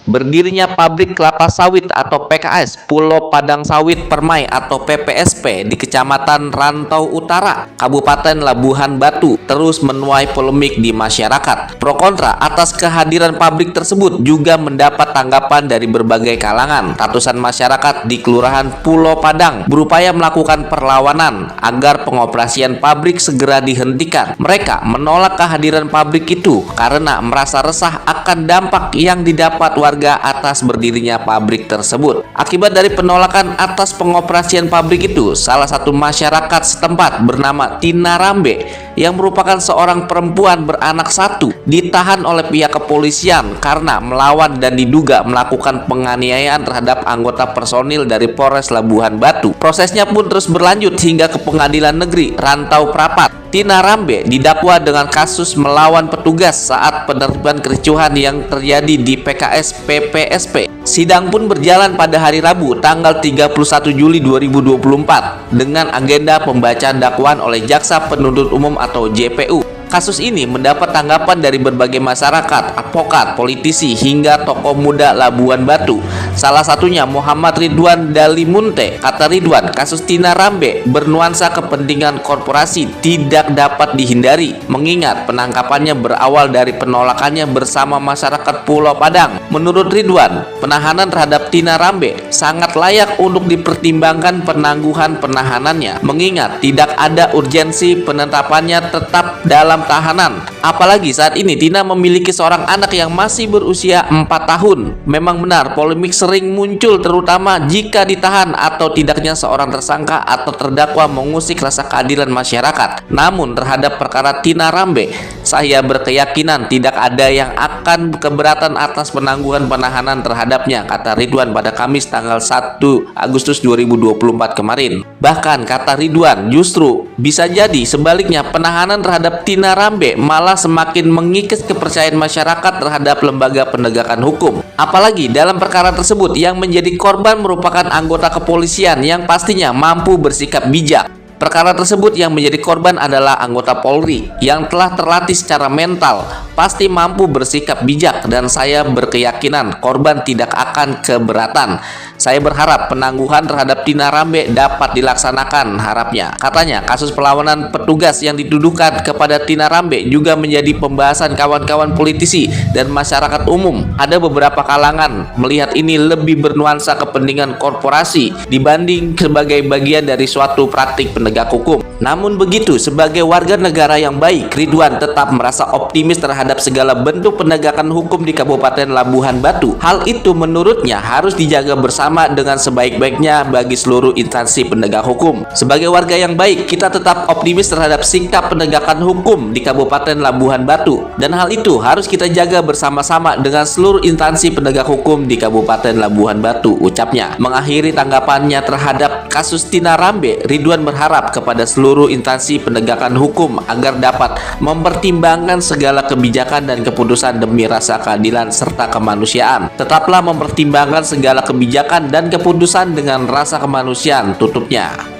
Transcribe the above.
Berdirinya pabrik kelapa sawit atau PKS Pulau Padang Sawit Permai atau PPSP di Kecamatan Rantau Utara, Kabupaten Labuhan Batu terus menuai polemik di masyarakat. Pro kontra atas kehadiran pabrik tersebut juga mendapat tanggapan dari berbagai kalangan. Ratusan masyarakat di Kelurahan Pulau Padang berupaya melakukan perlawanan agar pengoperasian pabrik segera dihentikan. Mereka menolak kehadiran pabrik itu karena merasa resah akan dampak yang didapat warga atas berdirinya pabrik tersebut. Akibat dari penolakan atas pengoperasian pabrik itu, salah satu masyarakat setempat bernama Tina Rambe yang merupakan seorang perempuan beranak satu ditahan oleh pihak kepolisian karena melawan dan diduga melakukan penganiayaan terhadap anggota personil dari Polres Labuhan Batu. Prosesnya pun terus berlanjut hingga ke Pengadilan Negeri Rantau Prapat. Tina Rambe didakwa dengan kasus melawan petugas saat penertiban kericuhan yang terjadi di PKS PPSP. Sidang pun berjalan pada hari Rabu tanggal 31 Juli 2024 dengan agenda pembacaan dakwaan oleh Jaksa Penuntut Umum atau JPU. Kasus ini mendapat tanggapan dari berbagai masyarakat, advokat, politisi, hingga tokoh muda Labuan Batu. Salah satunya Muhammad Ridwan Dalimunte. Kata Ridwan, kasus Tina Rambe bernuansa kepentingan korporasi tidak dapat dihindari, mengingat penangkapannya berawal dari penolakannya bersama masyarakat Pulau Padang. Menurut Ridwan, penahanan terhadap Tina Rambe sangat layak untuk dipertimbangkan penangguhan penahanannya, mengingat tidak ada urgensi penetapannya tetap dalam tahanan. Apalagi saat ini Tina memiliki seorang anak yang masih berusia 4 tahun. Memang benar polemik sering muncul terutama jika ditahan atau tidaknya seorang tersangka atau terdakwa mengusik rasa keadilan masyarakat. Namun terhadap perkara Tina Rambe, saya berkeyakinan tidak ada yang akan keberatan atas penangguhan penahanan terhadapnya, kata Ridwan pada Kamis tanggal 1 Agustus 2024 kemarin. Bahkan kata Ridwan, justru bisa jadi sebaliknya penahanan terhadap Tina Rambe malah semakin mengikis kepercayaan masyarakat terhadap lembaga penegakan hukum. Apalagi dalam perkara tersebut yang menjadi korban merupakan anggota kepolisian yang pastinya mampu bersikap bijak. Perkara tersebut yang menjadi korban adalah anggota Polri yang telah terlatih secara mental, pasti mampu bersikap bijak, dan saya berkeyakinan korban tidak akan keberatan. Saya berharap penangguhan terhadap Tina Rambe dapat dilaksanakan, harapnya. Katanya kasus perlawanan petugas yang dituduhkan kepada Tina Rambe juga menjadi pembahasan kawan-kawan politisi dan masyarakat umum. Ada beberapa kalangan melihat ini lebih bernuansa kepentingan korporasi dibanding sebagai bagian dari suatu praktik penegak hukum. Namun begitu, sebagai warga negara yang baik, Ridwan tetap merasa optimis terhadap segala bentuk penegakan hukum di Kabupaten Labuhan Batu. Hal itu menurutnya harus dijaga bersama dengan sebaik-baiknya bagi seluruh instansi penegak hukum. Sebagai warga yang baik, kita tetap optimis terhadap sikap penegakan hukum di Kabupaten Labuhan Batu, dan hal itu harus kita jaga bersama-sama dengan seluruh instansi penegak hukum di Kabupaten Labuhan Batu, ucapnya. Mengakhiri tanggapannya terhadap kasus Tina Rambe, Ridwan berharap kepada seluruh instansi penegakan hukum agar dapat mempertimbangkan segala kebijakan dan keputusan demi rasa keadilan serta kemanusiaan. Tetaplah mempertimbangkan segala kebijakan dan keputusan dengan rasa kemanusiaan, tutupnya.